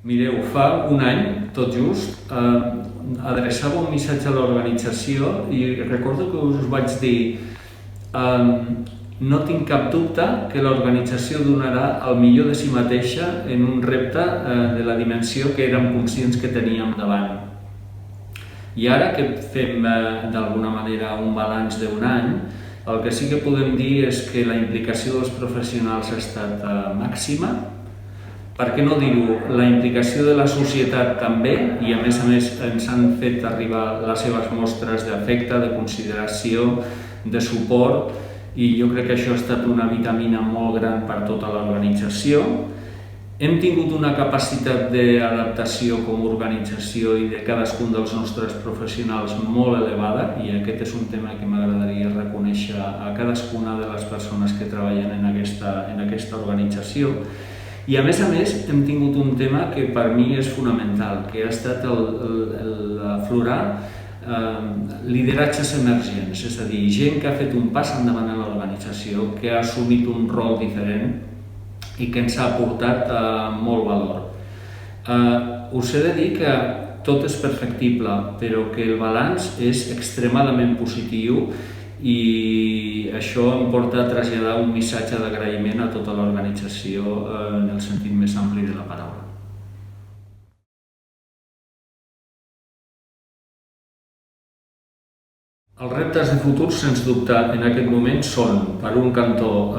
Mireu, fa un any, tot just, adreçava un missatge a l'organització i recordo que us vaig dir no tinc cap dubte que l'organització donarà el millor de si mateixa en un repte de la dimensió que érem conscients que teníem davant. I ara que fem d'alguna manera un balanç d'un any, el que sí que podem dir és que la implicació dels professionals ha estat màxima. Per què no dir-ho? La implicació de la societat també, i a més ens han fet arribar les seves mostres d'afecte, de consideració, de suport, i jo crec que això ha estat una vitamina molt gran per tota l'organització. Hem tingut una capacitat d'adaptació com a organització i de cadascun dels nostres professionals molt elevada, i aquest és un tema que m'agradaria reconèixer a cadascuna de les persones que treballen en aquesta organització. I a més hem tingut un tema que per mi és fonamental, que ha estat aflorar lideratges emergents, és a dir, gent que ha fet un pas endavant a l'organització, que ha assumit un rol diferent i que ens ha aportat molt valor. Us he de dir que tot és perfectible, però que el balanç és extremadament positiu i això em porta a traslladar un missatge d'agraïment a tota l'organització en el sentit més ampli de la paraula. Els reptes de futur, sens dubte, en aquest moment són, per un cantó,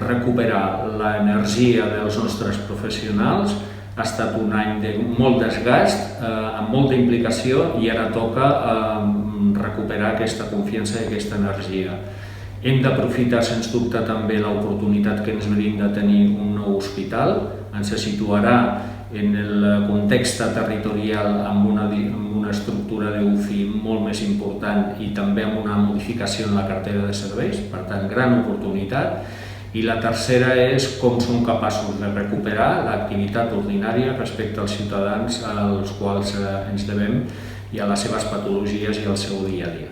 recuperar l'energia dels nostres professionals. Ha estat un any de molt desgast, amb molta implicació, i ara toca recuperar aquesta confiança i aquesta energia. Hem d'aprofitar, sens dubte, també l'oportunitat que ens brinda tenir un nou hospital. Ens situarà en el context territorial amb una estructura d'UCI molt més important i també amb una modificació en la cartera de serveis, per tant, gran oportunitat. I la tercera és com som capaços de recuperar l'activitat ordinària respecte als ciutadans als quals ens devem i a les seves patologies i al seu dia a dia.